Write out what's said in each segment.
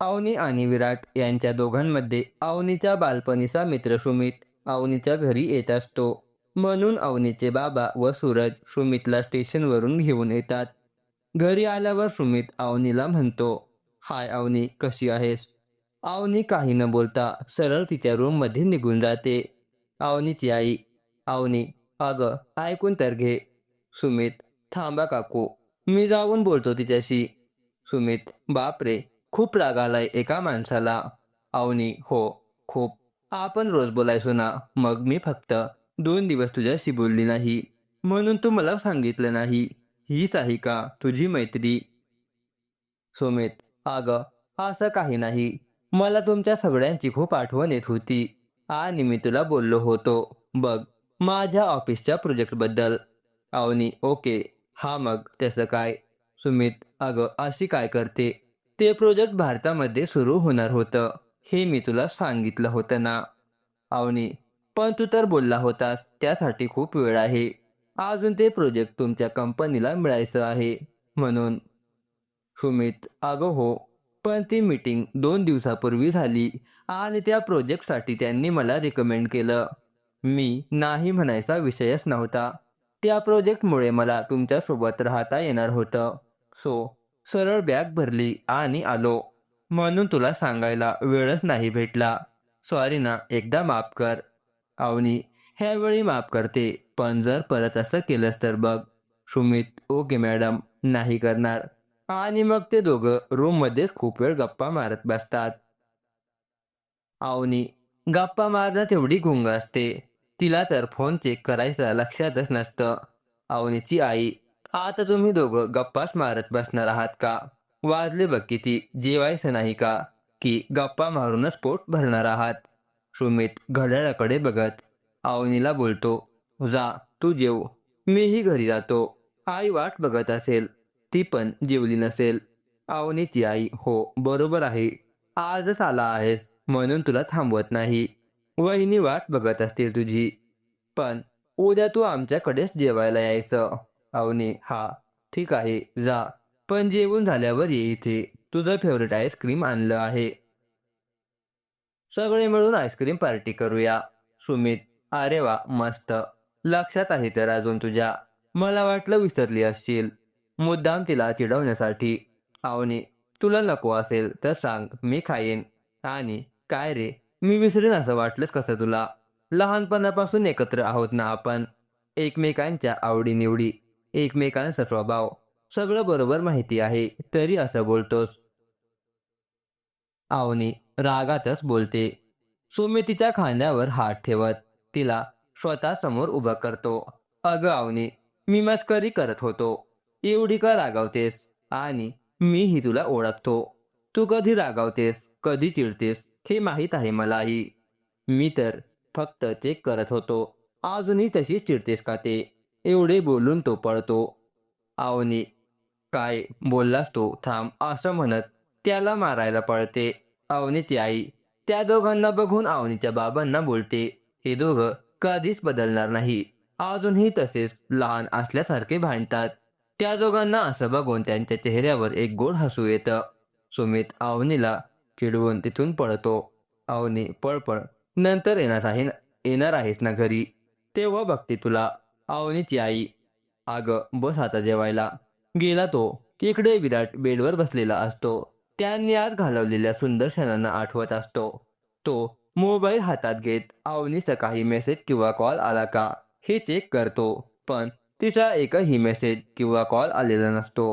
अवनी आणि विराट यांच्या दोघांमध्ये अवनीचा बालपणीचा मित्र सुमित अवनीच्या घरी येत असतो. म्हणून अवनीचे बाबा व सूरज सुमितला स्टेशनवरून घेऊन येतात. घरी आल्यावर सुमित अवनीला म्हणतो, "हाय अवनी, कशी आहेस?" अवनी काही न बोलता सरळ तिच्या रूममध्ये निघून जाते. अवनीची आई, "अवनी, अगं ऐकून तर घे." सुमित, "थांबा काकू, मी जाऊन बोलतो तिच्याशी." सुमित, "बापरे, खूप राग आलाय एका माणसाला." अवनी, "हो, खूप. आपण रोज बोलायचो ना. मग मी फक्त 2 दिवस तुझ्याशी बोलली नाही, म्हणून तू मला सांगितलं नाही. हीच आहे का तुझी मैत्री?" सुमित, "अगं, असं काही नाही. मला तुमच्या सगळ्यांची खूप आठवण येत होती आणि मी तुला बोललो होतो. बघ, माझ्या ऑफिसच्या प्रोजेक्टबद्दल." अवनी, "ओके. हां, मग त्याचं काय?" सुमित, "अगं, अशी काय करते? ते प्रोजेक्ट भारतामध्ये सुरू होणार होतं. हे मी तुला सांगितलं होतं ना." अवनी, "पण तू तर बोलला होतास त्यासाठी खूप वेळ आहे. अजून ते प्रोजेक्ट तुमच्या कंपनीला मिळायचं आहे म्हणून." सुमित, "अगं हो, पण ती मीटिंग 2 दिवसापूर्वी झाली आणि त्या प्रोजेक्टसाठी त्यांनी मला रिकमेंड केलं. मी नाही म्हणायचा विषयच नव्हता. त्या प्रोजेक्टमुळे मला तुमच्यासोबत राहता येणार होतं. सो सरळ बॅग भरली आणि आलो. म्हणून तुला सांगायला वेळच नाही भेटला. सॉरी ना, एकदा माफ कर." अवनी, "ह्यावेळी माफ करते, पण जर परत असं केलंस तर बघ." सुमित, "ओके मॅडम, नाही करणार." आणि मग ते दोघं रूममध्येच खूप वेळ गप्पा मारत बसतात. अवनी, गप्पा मारण्यात एवढी गुंग असते. तिला तर फोन चेक करायचं लक्षातच नसतं. अवनीची आई, "आता तुम्ही दोघं गप्पाच मारत बसणार आहात का? वाजले बघ किती, जेवायचं नाही का? की गप्पा मारूनच पोट भरणार आहात?" सुमित घड्याळाकडे बघत अवनीला बोलतो, "जा, तू जेव. मीही घरी जातो. आई वाट बघत असेल. ती पण जेवली नसेल." अवनीची आई, "हो, बरोबर आहे. आजच आला आहेस म्हणून तुला थांबवत नाही. वहिनी वाट बघत असतील तुझी. पण उद्या तू आमच्याकडेच जेवायला यायचं." अवनी, "हां, ठीक आहे, जा. पण जेवून झाल्यावर ये इथे. तुझं फेवरेट आईस्क्रीम आणलं आहे. सगळे मिळून आईस्क्रीम पार्टी करूया." सुमित, "अरे वा, मस्त. लक्षात आहे तर अजून तुझ्या. मला वाटलं विसरली असशील." मुद्दाम तिला चिडवण्यासाठी. अवनी, "तुला नको असेल तर सांग, मी खाईन." आणि "काय रे, मी विसरेन असं वाटलंच कसं तुला? लहानपणापासून एकत्र आहोत ना आपण. एकमेकांच्या आवडी एकमेकांचा स्वभाव सगळं बरोबर माहिती आहे, तरी असं बोलतोस." अवनी रागातच बोलते. सुमी तिच्या खांद्यावर हात ठेवत तिला स्वतःसमोर उभं करतो. "अगं अवनी, मी मस्करी करत होतो. एवढी का रागावतेस? आणि मीही तुला ओळखतो. तू कधी रागावतेस, कधी चिडतेस हे माहीत आहे मलाही. मी तर फक्त चेक करत होतो. अजूनही तशीच चिडतेस का ते?" एवढे बोलून तो पळतो. अवनी, "काय बोललास तू? थांब," असं म्हणत त्याला मारायला पळते. अवनीची आई त्या दोघांना बघून अवनीच्या बाबांना बोलते, "हे दोघं कधीच बदलणार नाही. अजूनही तसेच लहान असल्यासारखे भांडतात." त्या दोघांना असं बघून त्यांच्या चेहऱ्यावर एक गोड हसू येतं. सुमित अवनीला चिडवून तिथून पळतो. अवनी, "पळ पळ, नंतर येणार आहेस ना घरी, तेव्हा बघते तुला." अवनीची आई, "अगं बस आता जेवायला." गेला तो. इकडे विराट बेडवर बसलेला असतो. त्यांनी आज घालवलेल्या सुंदर क्षणांना आठवत असतो. तो मोबाईल हातात घेत अवनीचा काही मेसेज किंवा कॉल आला का हे चेक करतो. पण तिचा एकही मेसेज किंवा कॉल आलेला नसतो.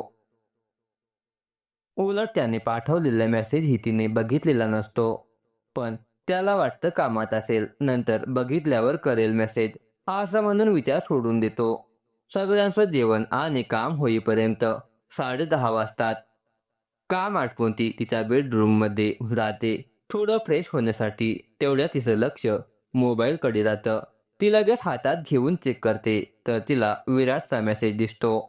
उलट त्याने पाठवलेला मेसेजही तिने बघितलेला नसतो. पण त्याला वाटतं कामात असेल, नंतर बघितल्यावर करेल मेसेज, असं म्हणून विचार सोडून देतो. सगळ्यांचं जेवण आणि काम होईपर्यंत 10:30 वाजतात. काम आटपून ती तिच्या बेडरूममध्ये राहते. थोडं फ्रेश होण्यासाठी तेवढ्या तिचं लक्ष मोबाईलकडे जातं. ती लगेच हातात घेऊन चेक करते, तर तिला विराटचा मेसेज दिसतो.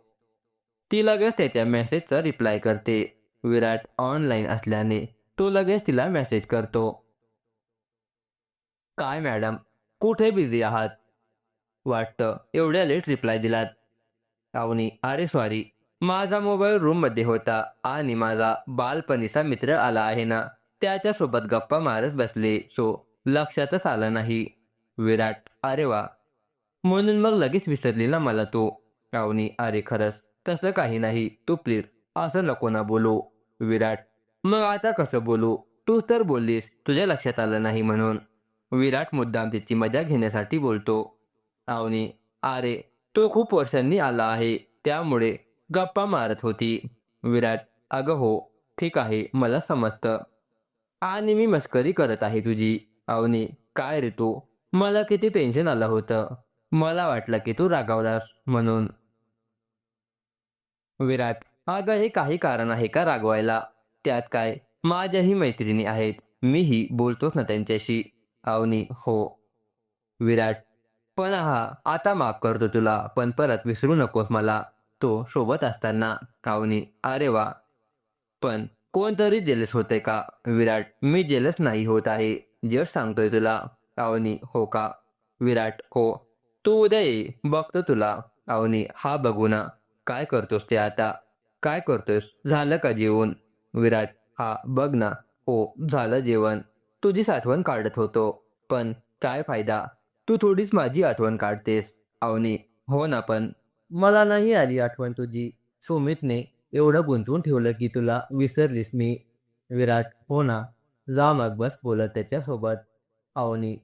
ती लगेच त्याच्या मेसेजचा रिप्लाय करते. विराट ऑनलाईन असल्याने तो लगेच तिला मेसेज करतो. "काय मॅडम, कुठे बिझी आहात? वाटतं एवढ्या लेट रिप्लाय दिलात." अवनी, "अरे सॉरी." माझा मोबाईल रूममध्ये होता आणि माझा बालपणीचा मित्र आला आहे ना, त्याच्यासोबत गप्पा मारत बसले. लक्षातच आलं नाही. विराट: अरे वा! म्हणून मग लगेच विसरली ना मला तू. अवनी: अरे खरंच, तसं काही नाही. तू प्लीज असं नको ना बोलू. विराट: मग आता कसं बोलू? तू तर बोललीस तुझ्या लक्षात आलं नाही म्हणून. विराट मुद्दाम तिची मजा घेण्यासाठी बोलतो. अवनी: अरे, तो खूप वर्षांनी आला आहे, त्यामुळे गप्पा मारत होती. विराट: अगं हो, ठीक आहे, मला समजतं. आणि मी मस्करी करत आहे तुझी. अवनी: काय रे तू? मला किती टेन्शन आलं होतं. मला वाटलं की तू रागावलास म्हणून. विराट: अगं हे काही कारण आहे का रागवायला? त्यात काय? माझ्याही मैत्रिणी आहेत. मीही बोलतोच ना त्यांच्याशी. अवनी: हो. विराट: पण हां, आता माफ करतो तुला, पण परत विसरू नकोस मला. तो सोबत असताना. अवनी: अरे वाह! पण कोणतरी जेलस होतंय का? विराट: मी जेलस नाही होत आहे. जस्ट सांगतोय तुला. अवनी: हो का? विराट: हो. तू उद्या ये, बघतो तुला. अवनी: हा बघू ना. काय करतोस ते आता? काय करतोस? झालं का जेवून? विराट: हा बघ ना. हो, झालं जेवण. तुझीच आठवण काढत होतो. पण काय फायदा? तू थोडीच माझी आठवण काढतेस. अवनी: हो ना पण. मला नाही आली आठवण तुझी. सुमितने एवढं गुंतवून ठेवलं की तुला विसरलीस मी. विराट: हो ना. जा मग बस बोलत त्याच्यासोबत. अवनी: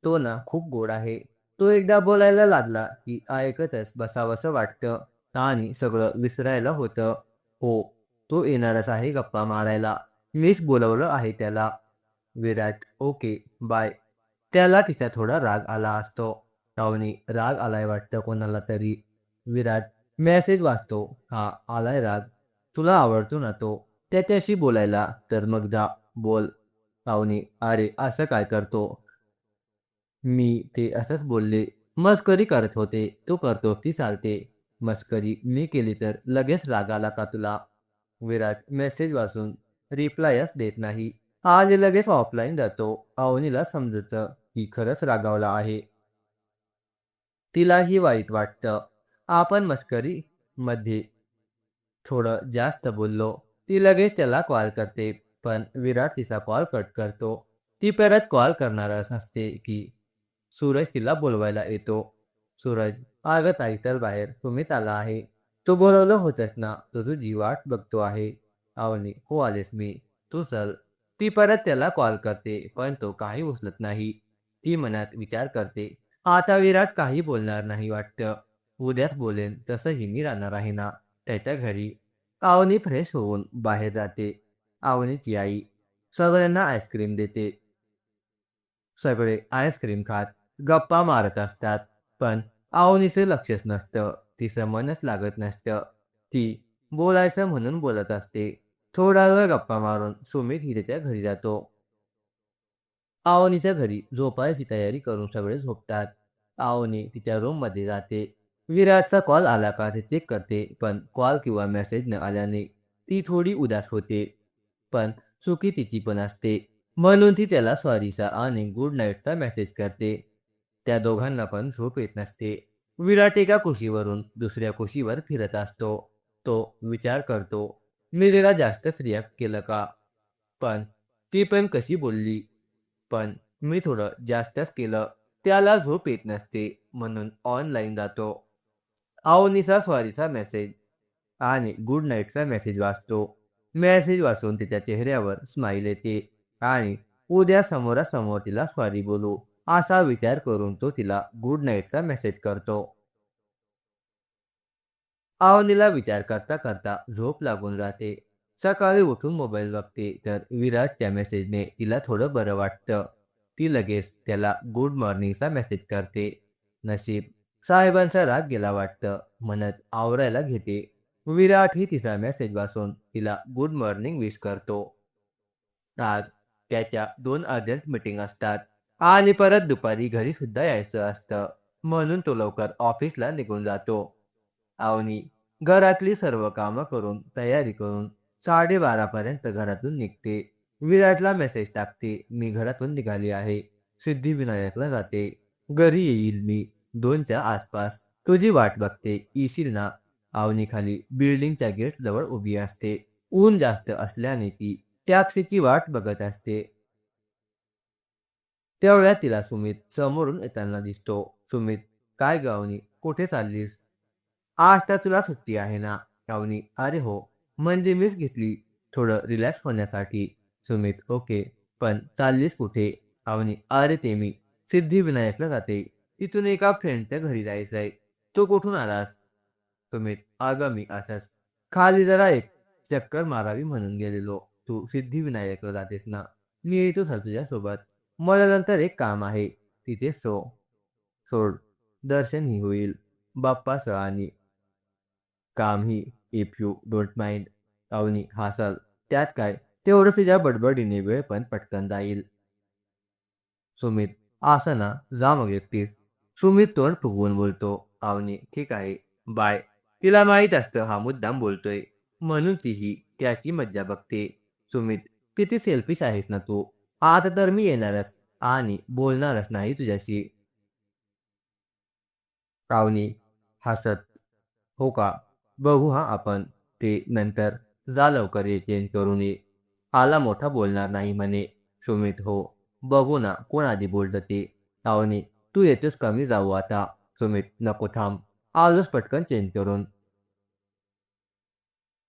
तो ना खूप गोड आहे. तो एकदा बोलायला लागला की ऐकतच बसावंसं वाटतं आणि सगळं विसरायला होतं. हो, तो येणारच आहे गप्पा मारायला. मीच बोलवलं आहे त्याला. विराट: ओके, बाय. त्याला तिचा थोडा राग आला असतो. अवनी: राग आलाय वाटतं कोणाला तरी. विराट मेसेज वाचतो. हा आलाय राग. तुला आवडतो ना तो. त्याच्याशी बोलायला तर मग जा बोल. अवनी: अरे असं काय करतो? मी ते असंच बोलले. मस्करी करत होते. तू करतोस ती चालते. मस्करी मी केली तर लगेच राग आला का तुला? विराट मेसेज वाचून रिप्लायच देत नाही. आज लगेच ऑफलाईन जातो. अवनीला समजतं की खरंच रागावला आहे. तिलाही वाईट वाटतं. आपण मस्करीमध्ये थोडं जास्त बोललो. ती लगेच त्याला कॉल करते. पण विराट तिचा कॉल कट करतो. ती परत कॉल करणारच असते की सूरज तिला बोलवायला येतो. सूरज: अगं ताई चल बाहेर, सुमित आला आहे. तू बोलवलं होतंस ना, तो तुझी वाट बघतो आहे. अवनी: हो आलेस मी. तू चल. ती परत त्याला कॉल करते, पण तो काही उचलत नाही. ती मनात विचार करते, आता विराट काही बोलणार नाही वाटतं. उद्याच बोलेन तसंही मी राहणार आहे ना त्याच्या घरी. अवनी फ्रेश होऊन बाहेर जाते. अवनीची आई सगळ्यांना आईस्क्रीम देते. सगळे आईस्क्रीम खात गप्पा मारत असतात. पण अवनीचं लक्षच नसतं. तिचं मनच लागत नसतं. ती बोलायचं म्हणून बोलत असते. थोडा वेळ गप्पा मारून सुमित ही त्याच्या घरी जातो. अवनीच्या घरी झोपायची तयारी करून सगळे झोपतात. अवनी तिच्या रूममध्ये जाते. विराटचा कॉल आला का ते चेक करते. पण कॉल किंवा मेसेज न आल्याने ती थोडी उदास होते. पण चुकी तिची पण असते. म्हणून ती त्याला सॉरीचा आणि गुड नाईटचा मेसेज करते. त्या दोघांना पण झोप येत नसते. विराट एका कुशीवरून दुसऱ्या कुशीवर फिरत असतो. तो विचार करतो, मी तिला जास्तच रिॲक्ट केलं का? पण ती पण कशी बोलली? पण मी थोडं जास्तच केलं. त्याला झोप येत नसते म्हणून ऑनलाईन जातो. अवनीचा सॉरीचा मेसेज आणि गुड नाईटचा मेसेज वाचतो. मेसेज वाचून तिच्या चेहऱ्यावर स्माईल येते आणि उद्या समोरासमोर तिला सॉरी बोलू असा विचार करून तो तिला गुड नाईटचा मेसेज करतो. अवनीला विचार करता करता झोप लागून राहते. सकाळी उठून मोबाईल बघते तर विराटच्या मेसेजने तिला थोडं बरं वाटतं. ती लगेच त्याला गुड मॉर्निंगचा मेसेज करते. नशीब साहेबांचा राग गेला वाटतं म्हणत आवरायला घेते. विराटही तिचा मेसेज वाचून तिला गुड मॉर्निंग विश करतो. आज त्याच्या 2 अर्जंट मीटिंग असतात आणि परत दुपारी घरी सुद्धा यायचं असतं. म्हणून तो लवकर ऑफिसला निघून जातो. अवनी घरातली सर्व कामं करून तयारी करून 12:30 पर्यंत घरातून निघते. विराटला मेसेज टाकते, मी घरातून निघाली आहे. सिद्धिविनायकला जाते. घरी येईल मी 2च्या आसपास. तुझी वाट बघते. येशील ना? अवनी खाली बिल्डिंगच्या गेट जवळ उभी असते. ऊन जास्त असल्याने ती टॅक्सीची वाट बघत असते. तेवढ्यात तिला सुमित समोरून येताना दिसतो. सुमित, काय ग अवनी, कुठे चाललीस? आज तर तुला सुट्टी आहे ना? अवनी, अरे हो, म्हणजे मीच घेतली थोडं रिलॅक्स होण्यासाठी. सुमित, ओके, पण चाललीस कुठे? अवनी, अरे ते मी सिद्धिविनायकला जाते. तिथून एका फ्रेंडच्या घरी जायचंय. तू कुठून आलास? सुमित, अगं मी असंच खाली जरा एक चक्कर मारावी म्हणून गेलेलो. तू सिद्धिविनायकला जातेस ना? मी येतो सर तुझ्यासोबत. मला नंतर एक काम आहे. तिथे सोड. दर्शनही होईल. बाप्पाचं आणि कामही, if you don't mind. Avani हसल. त्यात काय? तेवढं तुझ्या बडबडीने वेळ पण पटकन जाईल. सुमित, असं ना, जा मग एकटीच. सुमित तोंड फुगवून बोलतो. अवनी, ठीक आहे, बाय. तिला माहीत असतं हा मुद्दाम बोलतोय, म्हणून तीही त्याची मज्जा बघते. सुमित, किती सेल्फिश आहेस ना तू. आता तर मी येणारच आणि बोलणारच नाही तुझ्याशी. अवनी हसत, हो का? बघू हा आपण ते नंतर. जा लवकर ये, चेंज करून ये. आला मोठा बोलणार नाही म्हणे. सुमित, हो, बघू ना कोण आधी बोलतं ते. अवनी, तू येतोस का मी जाऊ आता? सुमित, नको थांब, आलोच पटकन चेंज करून.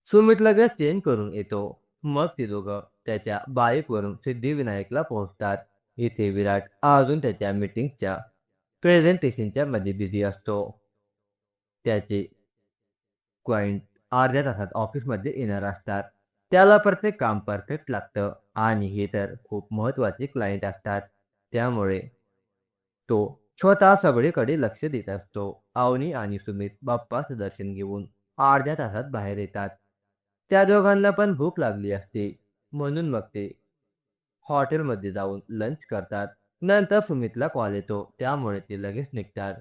सुमित लगेच चेंज करून येतो. मग ती दोघं त्याच्या बाईकवरून सिद्धिविनायकला पोहोचतात. इथे विराट अजून त्याच्या मीटिंगच्या प्रेझेंटेशनच्या मध्ये बिझी असतो. त्याचे क्लायंट अर्ध्या तासात ऑफिसमध्ये येणार असतात. त्याला प्रत्येक काम परफेक्ट लागतं आणि हे तर खूप महत्त्वाचे क्लायंट असतात. त्यामुळे तो स्वतः सगळीकडे लक्ष देत असतो. अवनी आणि सुमित बाप्पाचं दर्शन घेऊन अर्ध्या तासात बाहेर येतात. त्या दोघांना पण भूक लागली असते, म्हणून मग ते हॉटेलमध्ये जाऊन लंच करतात. नंतर सुमितला कॉल येतो, त्यामुळे ते लगेच निघतात.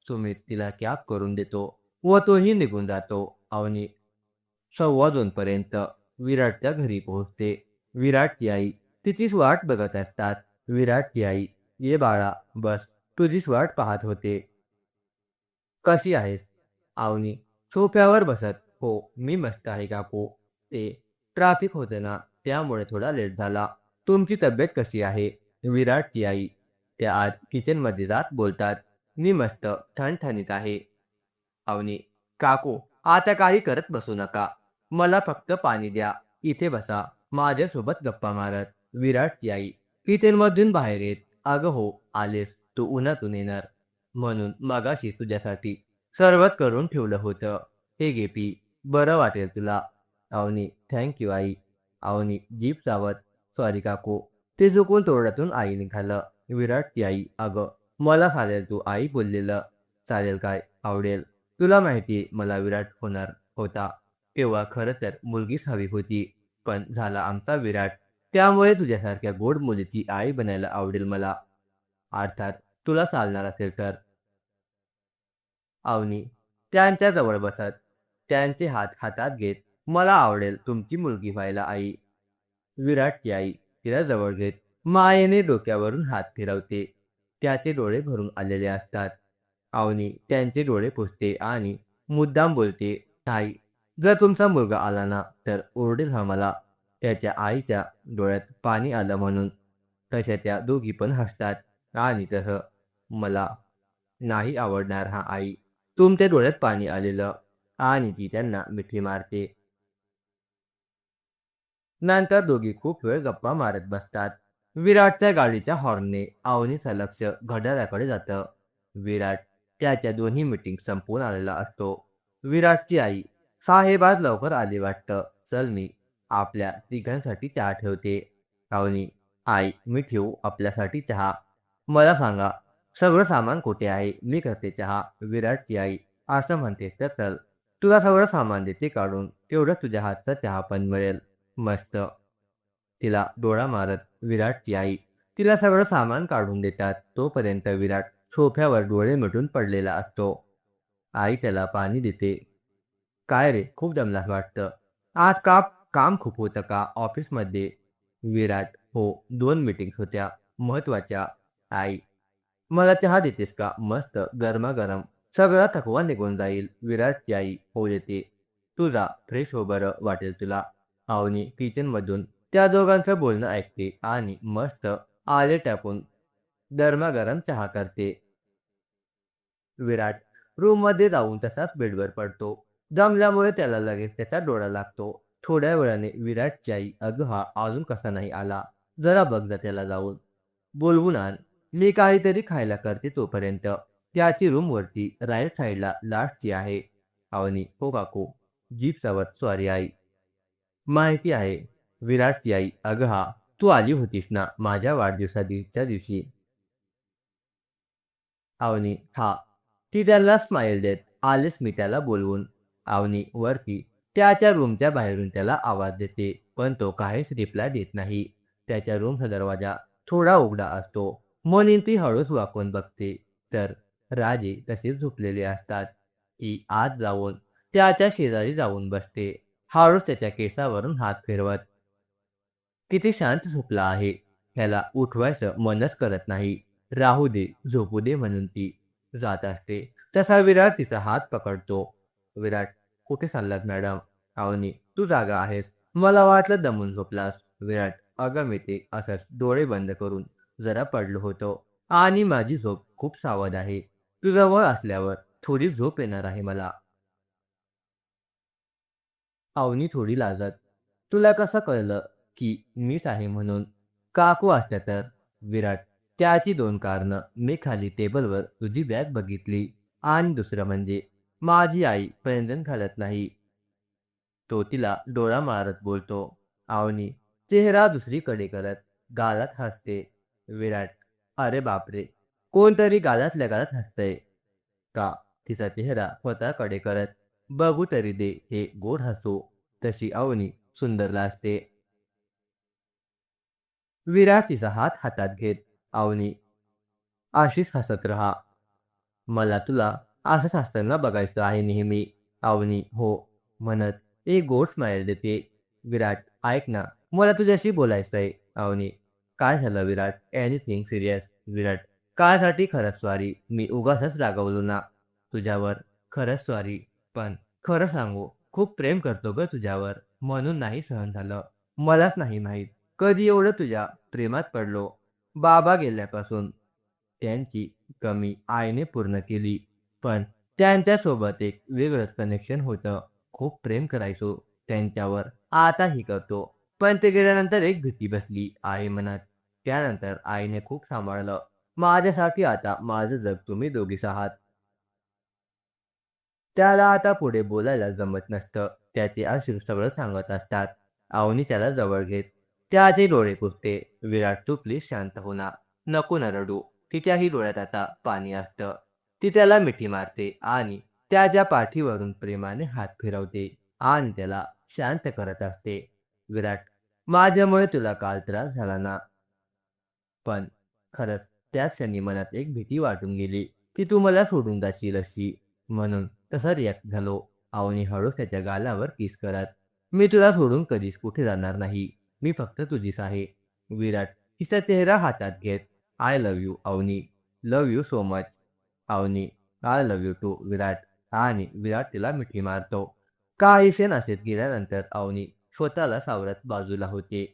सुमित तिला कॅब करून देतो व तोही निघून जातो. अवनी 2:15 विराटच्या घरी पोहोचते. विराटची आई तिचीच वाट बघत असतात. विराटची आई, ये बाळा, बस, तुझीच वाट पाहत होते. कशी आहेस? अवनी सोफ्यावर बसत, हो, मी मस्त आहे काकू. ते ट्रॅफिक होते ना, त्यामुळे थोडा लेट झाला. तुमची तब्येत कशी आहे? विराटची आई त्या आज किचनमध्ये जात बोलतात, मी मस्त ठणठणीत आहे. अवनी, काकू, आता काही करत बसू नका. मला फक्त पाणी द्या. इथे बसा माझ्यासोबत गप्पा मारत. विराटची आई किचनमधून बाहेर येत, अगं हो, आलेस. तू उन्हातून येणार म्हणून मगाशी तुझ्यासाठी सरबत करून ठेवलं होतं. हे घे पी, बरं वाटेल तुला. अवनी, थँक्यू आई. अवनी जीभ चावत, सॉरी काकू. ते चुकून तोंडातून आई निघालं. विराटची आई, अगं मला चालेल, तू आई बोललेलं चालेल काय? आवडेल. तुला माहिती मला विराट होणार होता तेव्हा खरं तर मुलगीच हवी होती, पण झाला आमचा विराट. त्यामुळे तुझ्यासारख्या गोड मुलीची आई बनायला आवडेल मला. अर्थात तुला चालणार असेल तर. अवनी त्यांच्या जवळ बसत, त्यांचे हात हातात घेत, मला आवडेल तुमची मुलगी व्हायला आई. विराटची आई तिला जवळ घेत मायेने डोक्यावरून हात फिरवते. त्याचे डोळे भरून आलेले असतात. अवनी त्यांचे डोळे पुसते आणि मुद्दाम बोलते, ताई, जर तुमचा मुलगा आला ना तर ओरडेल हा मला. त्याच्या आईच्या डोळ्यात पाणी आलं म्हणून. तशा त्या दोघी पण हसतात आणि तसं मला नाही आवडणार हा आई. तुमच्या डोळ्यात पाणी आलेलं. आणि ती त्यांना मिठी मारते. नंतर दोघी खूप वेळ गप्पा मारत बसतात. विराटच्या गाडीच्या हॉर्नने अवनीचं लक्ष घड्याळाकडे जातं. विराट त्याच्या दोन्ही मीटिंग संपवून आलेला असतो. विराटची आई, साहेब आज लवकर आले वाटतं. चल, मी आपल्या तिघांसाठी चहा ठेवते. अवनी, आई, मी ठेवू आपल्यासाठी चहा? मला सांगा सगळं सामान कुठे आहे, मी करते चहा. विराटची आई, असं म्हणतेस तर चल, तुला सगळं सामान देते काढून, तेवढं तुझ्या हातचा चहा पण मिळेल. मस्त. तिला डोळा मारत विराटची आई तिला सगळं सामान काढून देतात. तोपर्यंत विराट सोफ्यावर डोळे मिटून पडलेला असतो. आई त्याला पाणी देते. काय रे, खूप दमलास वाटतं. आज काम खूप होतं का ऑफिसमध्ये? विराट, हो, 2 मीटिंग्स होत्या महत्वाच्या. आई, मला चहा देतेस का? मस्त गरमागरम सगळा थकवा निघून जाईल. विराटची आई हो येते. तू जा, फ्रेश हो, बरं वाटेल तुला. अवनी किचनमधून त्या दोघांचं बोलणं ऐकते आणि मस्त आले टाकून गरमागरम चहा करते. विराट रूममध्ये जाऊन तसाच बेडवर पडतो. दमल्यामुळे त्याला लगेच त्याचा डोळा लागतो. थोड्या वेळाने विराटची आई, अगं हा अजून कसा नाही आला? जरा बघ जा त्याला जाऊन. बोलवून आण. मी काहीतरी खायला करते तोपर्यंत. त्याची रूमवरती राईट साईडला लास्टची आहे. अवनी, हो काकू. जीप सावत, सॉरी आई. माहिती आहे. विराटची आई, अगं हा, तू आली होतीस ना माझ्या वाढदिवसाच्या दिवशी? अवनी, हा. ती त्याला स्माईल देत, आलेच मी त्याला बोलवून. अवनी वरती त्याच्या रूमच्या बाहेरून त्याला आवाज देते, पण तो काहीच रिप्लाय देत नाही. त्याच्या रूमचा दरवाजा थोडा उघडा असतो म्हणून ती हळूच वाकून बघते, तर राजे तसेच झोपलेले असतात. ती आत जाऊन त्याच्या शेजारी जाऊन बसते, हळूच त्याच्या केसावरून हात फिरवत. किती शांत झोपला आहे. ह्याला उठवायचं मनच करत नाही. राहू दे, झोपू दे म्हणून ती जात असते. तसा विराट तिचा हात पकडतो. विराट, कुठे चाललात मॅडम? अवनी, तू जागा आहेस. मला वाटलं दमून झोपलास. विराट, अगं मी ते असंच डोळे बंद करून जरा पडलो होतो आणि माझी झोप खूप सावध आहे. तू जवळ असल्यावर थोडी झोप येणार आहे मला. अवनी थोडी लाजत, तुला कसं कळलं की मीच आहे म्हणून? काकू असत्या तर. विराट, त्याची दोन कारणं. मी खाली टेबलवर तुझी बॅग बघितली आणि दुसरं म्हणजे माझी आई पैंजण घालत नाही. तो तिला डोळा मारत बोलतो. अवनी चेहरा दुसरीकडे करत गालात हसते. विराट, अरे बापरे, कोणतरी गालातल्या गालात हसतंय का? तिचा चेहरा स्वतःकडे करत, बघू तरी दे हे गोड हसू. तशी अवनी सुंदर लाजते. विराट तिचा हात हातात घेत, अवनी, अशीच हसत रहा. मला तुला असंच हसताना बघायचं आहे नेहमी. अवनी हो म्हणत एक गोड स्माईल देते. विराट, ऐक ना, मला तुझ्याशी बोलायचंय. अवनी, काय झालं विराट? Anything serious? विराट, कायसाठी? खरंच सॉरी, मी उगाचच रागवलो ना तुझ्यावर. खरंच सॉरी, पण खरं सांगू, खूप प्रेम करतो ग तुझ्यावर, म्हणून नाही सहन झालं. मलाच नाही माहीत कधी एवढं तुझ्या प्रेमात पडलो. बाबा गेल्यापासून त्यांची कमी आईने पूर्ण केली, पण त्यांच्यासोबत एक वेगळंच कनेक्शन होतं. खूप प्रेम करायचो त्यांच्यावर, आताही करतो. पण ते गेल्यानंतर एक भीती बसली आहे मनात. त्यानंतर आईने खूप सांभाळलं. माझ्यासाठी आता माझं जग तुम्ही दोघीच आहात. त्याला आता पुढे बोलायला जमत नसतं. त्याचे अश्रू सगळं सांगत असतात. अवनी त्याला जवळ घेत त्याचे डोळे पुसते. विराट, तू प्लीज शांत हो ना. नको ना रडू. तिच्याही डोळ्यात आता पाणी असतं. ती त्याला मिठी मारते आणि त्याच्या पाठीवरून प्रेमाने हात फिरवते आणि त्याला शांत करत असते. विराट, माझ्यामुळे तुला काल त्रास झाला ना, पण खरंच त्याच क्षणी मनात एक भीती वाटून गेली की तू मला सोडून जाशील अशी, म्हणून तसा रिॲक्ट झालो. अवनी हळूच त्याच्या गालावर किस करत, मी तुला सोडून कधीच कुठे जाणार नाही. मी फक्त तुझीच आहे. विराट तिचा चेहरा हातात घेत, I love you Avni. Love you so much. Avni, I love you too Virat. आणि विराट तिला मिठी मारतो. काहीसे नशेत गेल्यानंतर अवनी स्वतःला सावरत बाजूला होते.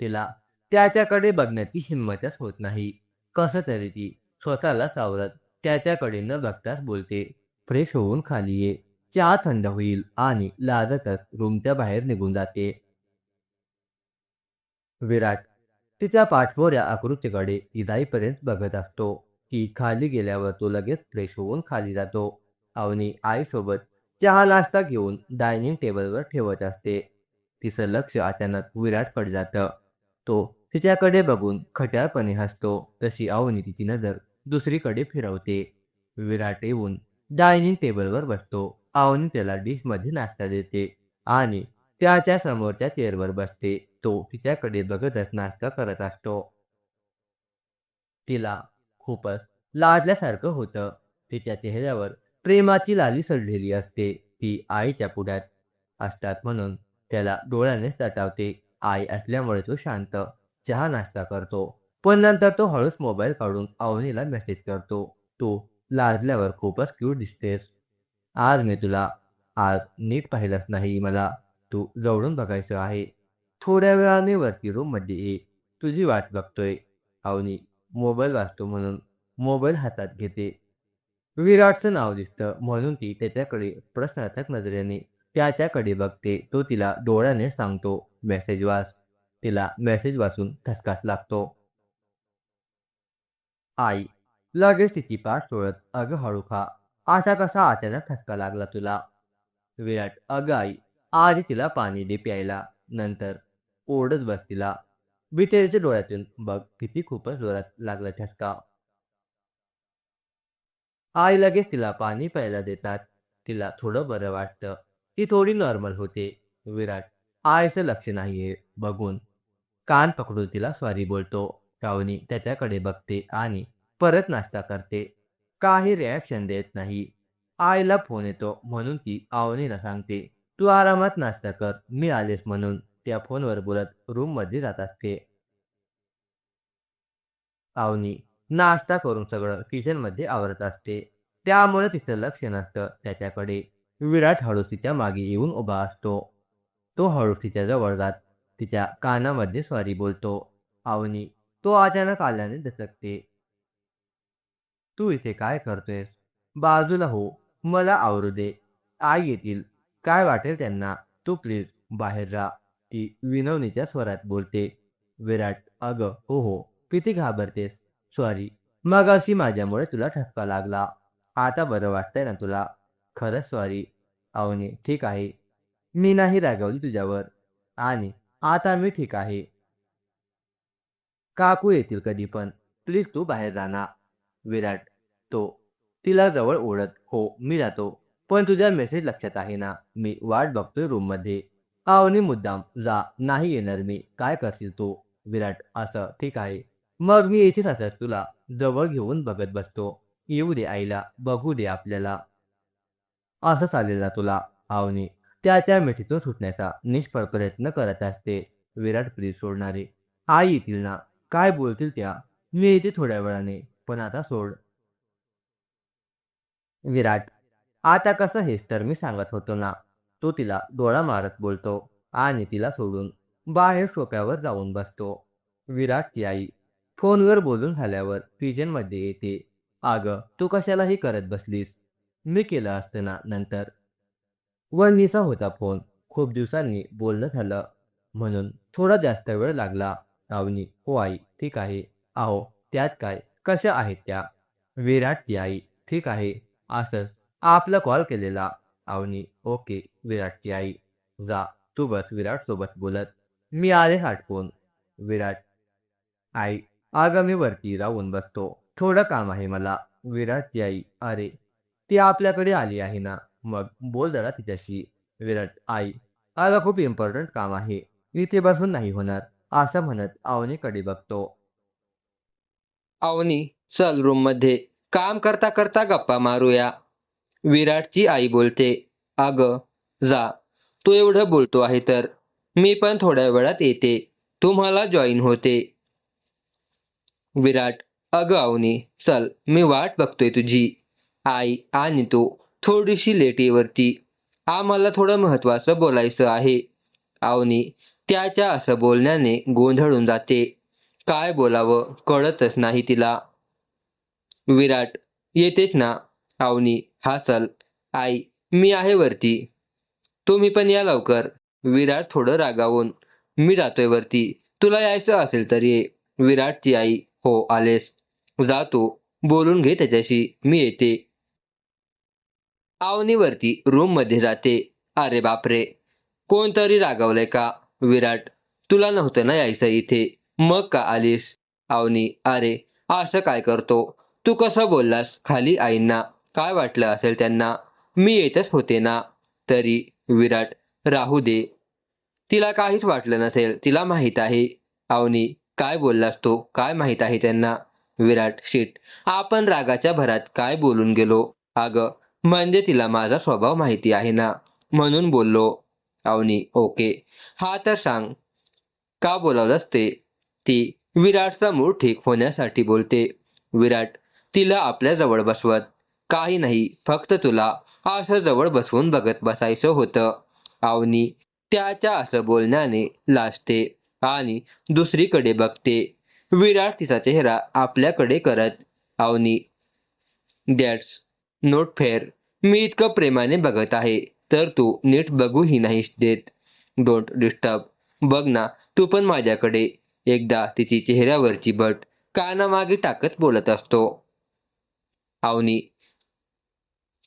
तिला त्याच्याकडे बघण्याची हिंमतच होत नाही. कसं तरी ती स्वतःला सावरत त्याच्याकडे न बघताच बोलते, फ्रेश होऊन खाली ये, चहा थंड होईल, आणि लाजतच रूमच्या बाहेर निघून जाते. विराट तिच्या पाठपोऱ्या आकृतीकडे ती जाईपर्यंत बघत असतो. ती खाली गेल्यावर तो लगेच फ्रेश होऊन खाली जातो. अवनी आईसोबत चहा नाश्ता घेऊन डायनिंग टेबलवर ठेवत असते. तिचं लक्ष अचानक विराटकडे जातं. तो तिच्याकडे बघून खट्याळपणे हसतो. तशी अवनी तिची नजर दुसरीकडे फिरवते. विराट येऊन डायनिंग टेबलवर बसतो. अवनी त्याला डिशमध्ये नाश्ता देते आणि त्याच्या समोरच्या चेअरवर बसते. तो तिच्याकडे बघतच नाश्ता करत असतो. तिला खूपच लाजल्यासारखं होतं. तिच्या चेहऱ्यावर प्रेमाची लाली सडलेली असते. ती आईच्या पुढ्यात असतात म्हणून त्याला डोळ्याने सटावते. आई असल्यामुळे तो शांत चहा नाश्ता करतो. पण नंतर तो हळूच मोबाईल काढून अवनीला मेसेज करतो. तो लाजल्यावर खूपच क्यूट दिसतेस. आज मी तुला आज नीट पाहिलंच नाही मला. तू जवळून बघायचं आहे. थोड्या वेळाने वरती रूममध्ये ये. तुझी वाट बघतोय. अवनी मोबाईल वाचतो म्हणून मोबाईल हातात घेते. विराटचं नाव दिसतं म्हणून ती त्याच्याकडे प्रश्नार्थक नजरेने त्याच्याकडे बघते. तो तिला डोळ्याने सांगतो मेसेज वाच. तिला मेसेज वाचून ठसकाच लागतो. आई लगेच तिची पाठ सोडत अगं हळू खा. असा कसा अचानक ठसका लागला तुला? विराट अगं आई आधी तिला पाणी दे प्यायला. नंतर ओरडत बस तिला. बितेरच्या डोळ्यातून बघ किती खूपच जोरात लागला ठसका. आई लगेच तिला पाणी प्यायला देतात. तिला थोडं बरं वाटतं. ती थोडी नॉर्मल होते. विराट आईचं लक्ष नाहीये बघून कान पकडून तिला सॉरी बोलतो. श्रावणी त्याच्याकडे बघते आणि परत नाश्ता करते. काही रिॲक्शन देत नाही. आईला फोन येतो म्हणून ती आवनीला सांगते तू आरामात नाश्ता कर मी आलेस म्हणून. त्या फोनवर बोलत रूममध्ये जात असते. अवनी नाश्ता करून सगळं किचनमध्ये आवरत असते. त्यामुळे तिचं लक्ष नसतं त्याच्याकडे. विराट हळूच तिच्या मागे येऊन उभा असतो. तो हळूच तिच्या जवळ जात तिच्या कानामध्ये सॉरी बोलतो. अवनी तो अचानक आल्याने दचकते. तू इथे काय करतोयस? बाजूला हो. मला आवरू दे. आई येतील. काय वाटेल त्यांना. तू प्लीज बाहेर राहा. ती विनवणीच्या स्वरात बोलते. विराट अगं हो हो. किती घाबरतेस? सॉरी. मगाशी माझ्यामुळे तुला ठसका लागला. आता बरं वाटतंय ना तुला? खरंच सॉरी. अवनी ठीक आहे. मी नाही रागवली तुझ्यावर. आणि आता मी ठीक आहे. काकू येतील कधी पण. प्लीज तू बाहेर राहा. विराट तो तिला जवळ ओढत हो मी जातो. पण तुझा मेसेज लक्षात आहे ना. मी वाट बघतोय रूममध्ये. अवनी मुद्दाम जा नाही येणार मी. काय करशील तू? विराट असं ठीक आहे. मग मी इथेच असत तुला जवळ घेऊन बघत बसतो. येऊ दे आईला बघू दे आपल्याला. असं चालेल ना तुला? अवनी त्याच्या मिठीतून सुटण्याचा निष्फळ प्रयत्न करत असते. विराट प्लीज सोडणारे. आई येतील ना. काय बोलतील त्या? मी येते थोड्या वेळाने. पण आता सोड. विराट आता कसं हेच तर मी सांगत होतो ना. तो तिला डोळा मारत बोलतो आणि तिला सोडून बाहेर सोफ्यावर जाऊन बसतो. विराटची आई फोनवर बोलून झाल्यावर किचनमध्ये येते. अगं तू कशाला हे करत बसलीस? मी केलं असतं ना नंतर. वहिनीचा होता फोन. खूप दिवसांनी बोलणं झालं म्हणून थोडा जास्त वेळ लागला. अवनी हो आई ठीक आहे. अहो त्यात काय कशा आहेत त्या? विराटची आई ठीक आहे. असंच आपला कॉल केलेला. अवनी ओके. विराटची आई जा तू बस विराट सोबत बोलत. मी आले हटकून. विराट आई अगं मी वरती राहून बसतो. थोडं काम आहे मला. विराटची आई अरे ती आपल्याकडे आली आहे ना. मग बोल जरा तिच्याशी. विराट आई अगं खूप इम्पॉर्टंट काम आहे. इथे बसून नाही होणार. असं म्हणत अवनीकडे बघतो. अवनी चल रूममध्ये. काम करता करता गप्पा मारूया. विराटची आई बोलते. अगं जा. तू एवढं बोलतो आहे तर. मी पण थोड्या वेळात येते. तुम्हाला जॉईन होते. विराट अगं अवनी चल मी वाट बघतोय तुझी. आई आणि तू थोडीशी लेट ये वरती. आम्हाला थोडं महत्वाचं बोलायचं आहे. अवनी त्याच्या असं बोलण्याने गोंधळून जाते. काय बोलावं कळतच नाही तिला. विराट येतेच ना. अवनी हा चल. आई मी आहे वरती. तुम्ही पण या लवकर. विराट थोडं रागावून मी जातोय वरती. तुला यायचं असेल तर ये. विराटची आई हो आलेस. जा तू. बोलून घे त्याच्याशी. मी येते. अवनी वरती रूममध्ये जाते. अरे बापरे. कोणतरी रागावलंय का? विराट तुला नव्हतं ना यायचं इथे. मग का आलीस? अवनी अरे असं काय करतो? तू कसं बोललास खाली आईंना? काय वाटलं असेल त्यांना? मी येतच होते ना. तरी विराट राहू दे. तिला काहीच वाटलं नसेल. तिला माहीत आहे. अवनी काय बोललास तू? काय माहीत आहे त्यांना? विराट शिट. आपण रागाच्या भरात काय बोलून गेलो. अगं म्हणजे तिला माझा स्वभाव माहिती आहे ना. म्हणून बोललो. अवनी ओके. हा तर सांग. का बोलावलंस ते? ती विराटचा मूड ठीक होण्यासाठी बोलते. विराट तिला आपल्या जवळ बसवत काही नाही, फक्त तुला असं जवळ बसवून बघत बसायचं होतं. अवनी त्याच्या असं बोलण्याने लाजते आणि दुसरीकडे बघते. विराट तिचा चेहरा आपल्याकडे करत, अवनी, दॅट्स नॉट फेअर. मी इतकं प्रेमाने बघत आहे, तर तू नीट बघूही नाहीस देत. Don't disturb. बघ ना, तू पण माझ्याकडे. एकदा तिची चेहऱ्यावरची बट कानामागे टाकत बोलत असतो. अवनी,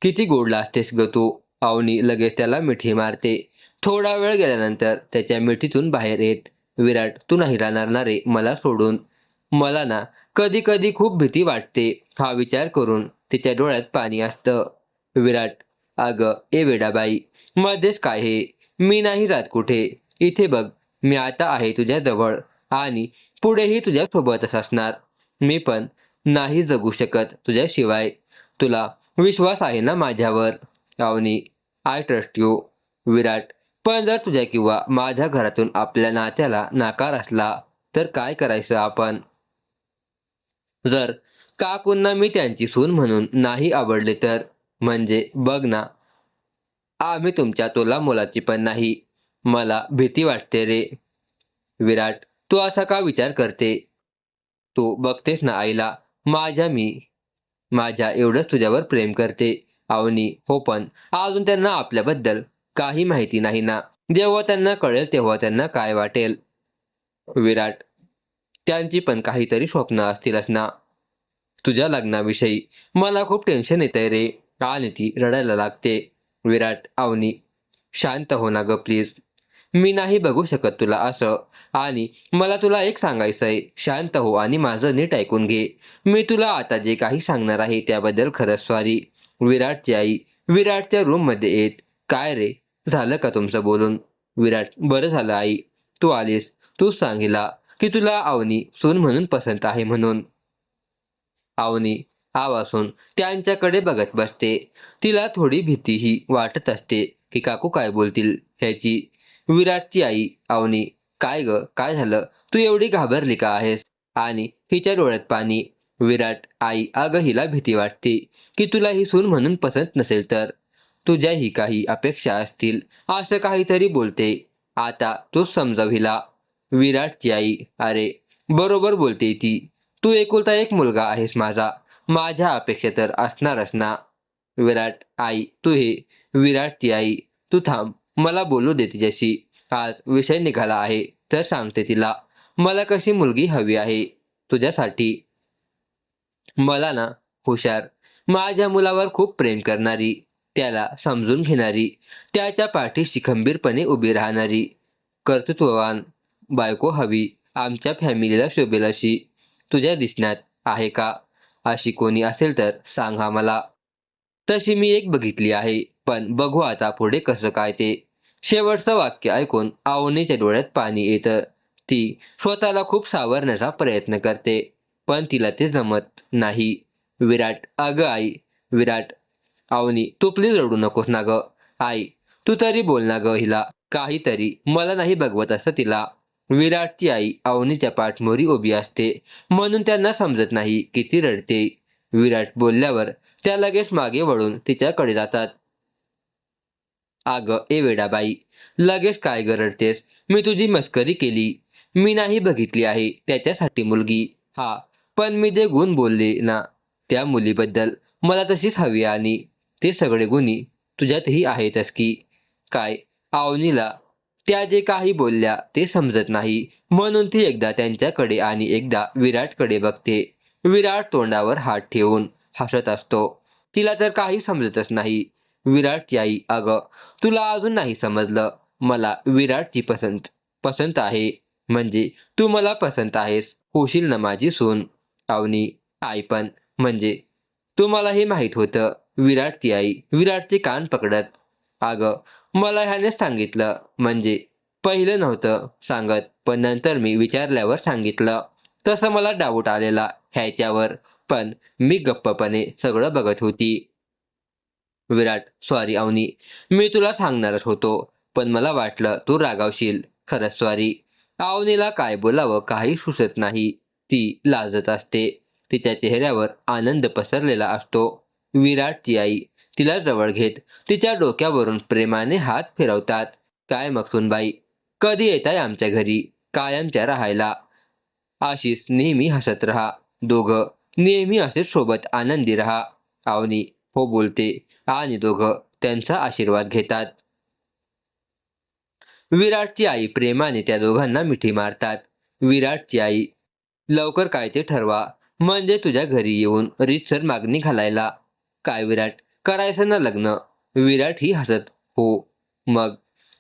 किती गोड लाजतेस ग तू. अवनी लगेच त्याला मिठी मारते. थोडा वेळ गेल्यानंतर त्याच्या मिठीतून बाहेर येत, विराट, तू नाही राहणार ना रे मला सोडून. मला ना कधी कधी खूप भीती वाटते. हा विचार करून तिच्या डोळ्यात पाणी असतं. विराट, अगं ए वेडाबाई, मध्येच काय हे. मी नाही राहत कुठे. इथे बघ, मी आता आहे तुझ्या जवळ आणि पुढेही तुझ्या सोबतच असणार. मी पण नाही जगू शकत तुझ्याशिवाय. तुला विश्वास आहे ना माझ्यावर? Avni, I trust you. Virat, पण जर तुझ्या किंवा माझ्या घरातून आपल्या नात्याला नकार असला तर काय करायचं आपण? जर काकूंना मी त्यांची सून म्हणून नाही आवडले तर? म्हणजे बघ ना, आम्ही तुमच्या तोलामोलाची पण नाही. मला भीती वाटते रे. विराट, तू असा का विचार करते? तू बघतेस ना आईला, माझ्या एवढंच तुझ्यावर प्रेम करते. अवनी, हो, पण अजून त्यांना आपल्याबद्दल काही माहिती नाही ना. जेव्हा त्यांना कळेल तेव्हा त्यांना काय वाटेल? विराट, त्यांची पण काहीतरी स्वप्न असतीलच ना. तुझ्या लग्नाविषयी मला खूप टेन्शन येतंय रे. आणि ती रडायला लागते. विराट, अवनी, शांत हो ना ग प्लीज. मी नाही बघू शकत तुला असं. आणि मला तुला एक सांगायचंय, शांत हो आणि माझं नीट ऐकून घे. मी तुला आता जे काही सांगणार आहे त्याबद्दल खरंच सॉरी. विराटची आई विराटच्या रूममध्ये येत, काय रे, झालं का तुमचं बोलून? विराट, बरं झालं आई, तू आलीस. तूच सांग हिला की तुला अवनी सून म्हणून पसंत आहे म्हणून. अवनी आवासून त्यांच्याकडे बघत बसते. तिला थोडी भीतीही वाटत असते की काकू काय बोलतील ह्याची. विराटची आई, अवनी, काय ग, काय झालं? तू एवढी घाबरली का आहेस? आणि हिच्या डोळ्यात पाणी. विराट, आई, अगं हिला भीती वाटते की तुला ही सून म्हणून पसंत नसेल तर तुझ्याही काही अपेक्षा असतील, असं काहीतरी बोलते. आता तूच समजाव हिला. विराटची आई, अरे, बरोबर बोलते ती. तू एकुलता एक मुलगा आहेस माझा. माझ्या अपेक्षा तर असणारच ना. विराट, आई, तू हे. विराटची आई, तू थांब, मला बोलू दे तिच्याशी. आज विषय निघाला आहे तर सांगते तिला. मला कशी मुलगी हवी आहे तुझ्यासाठी? मला ना, हुशार, माझ्या मुलावर खूप प्रेम करणारी, त्याला समजून घेणारी, त्याच्या पाठीशी खंबीरपणे उभी राहणारी, कर्तृत्ववान बायको हवी. आमच्या फॅमिलीला शोभेल अशी. तुझ्या दिसण्यात आहे का अशी कोणी असेल तर सांग हा मला. तशी मी एक बघितली आहे, पण बघू आता पुढे कसं काय ते. शेवटचं वाक्य ऐकून अवनीच्या डोळ्यात पाणी येतं. ती स्वतःला खूप सावरण्याचा प्रयत्न करते, पण तिला ते जमत नाही. विराट, अगं आई. विराट, अवनी, तू प्लीज रडू नकोस ना गं. आई, तू तरी बोल ना गं हिला काहीतरी. मला नाही बघवत असं तिला. विराटची आई अवनीच्या पाठमोरी उभी असते, म्हणून त्यांना समजत नाही की ती रडते. विराट बोलल्यावर त्या लगेच मागे वळून तिच्याकडे जातात. अगं ए वेडाबाई, लगेच काय रडतेस? मी तुझी मस्करी केली. मी नाही बघितली आहे त्याच्यासाठी मुलगी. हा, पण मी जे गुण बोलले ना त्या मुलीबद्दल, मला तशीच हवी आणि ते सगळे गुणी तुझ्यातही आहेतच की. काय, अवनीला त्या जे काही बोलल्या ते समजत नाही, म्हणून ती एकदा त्यांच्याकडे आणि एकदा विराटकडे बघते. विराट तोंडावर हात ठेवून हसत असतो. तिला तर काही समजतच नाही. विराटची आई, अगं, तुला अजून नाही समजलं. मला विराटची पसंत पसंत आहे. म्हणजे तू मला पसंत आहेस. होशील ना माझी सून? अवनी, आई पण, म्हणजे तुम्हाला हे माहीत होतं? विराटची आई विराटचे कान पकडत, अगं, मला ह्यानेच सांगितलं. म्हणजे पहिलं नव्हतं सांगत, पण नंतर मी विचारल्यावर सांगितलं. तसं मला डाऊट आलेला ह्याच्यावर, पण मी गप्पपणे सगळं बघत होती. विराट, सॉरी अवनी, मी तुला सांगणारच होतो, पण मला वाटलं तू रागावशील. खरंच सॉरी. अवनीला काय बोलावं काही सुचत नाही. ती लाजत असते. तिच्या चेहऱ्यावर आनंद पसरलेला असतो. विराटची आई तिला जवळ घेत तिच्या डोक्यावरून प्रेमाने हात फिरवतात. काय मग सुनबाई, कधी येताय आमच्या घरी कायमच्या राहायला? आशिष नेहमी हसत राहा. दोघं नेहमी असेच सोबत आनंदी राहा. अवनी हो बोलते आणि दोघं त्यांचा आशीर्वाद घेतात. विराटची आई प्रेमाने त्या दोघांना मिठी मारतात. विराटची आई लवकर काय ते ठरवा, म्हणजे तुझ्या घरी येऊन रीतसर मागणी घालायला. काय विराट, करायचं ना लग्न? विराटही हसत हो. मग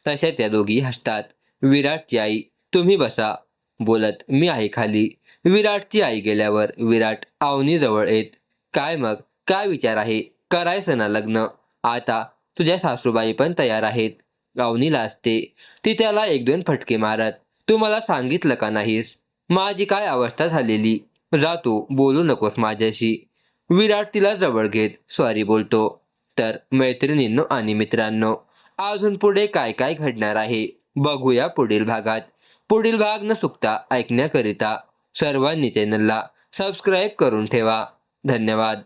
तशा त्या दोघी हसतात. विराटची आई तुम्ही बसा बोलत मी आहे खाली. विराटची आई गेल्यावर विराट अवनी जवळ येत. काय मग, काय विचार आहे? करायचं ना लग्न? आता तुझ्या सासूबाई पण तयार आहेत. अवनी लाजते. ती त्याला एक दोन फटके मारत, तू मला सांगितलं का नाहीस? माझी काय अवस्था झालेली? जा तू, बोलू नकोस माझ्याशी. विराट तिला जवळ घेत सॉरी बोलतो. तर मैत्रिणींनो आणि मित्रांनो, अजून पुढे काय काय घडणार आहे बघूया पुढील भागात. पुढील भाग न चुकता ऐकण्याकरिता सर्वांनी चॅनलला सबस्क्राईब करून ठेवा. धन्यवाद.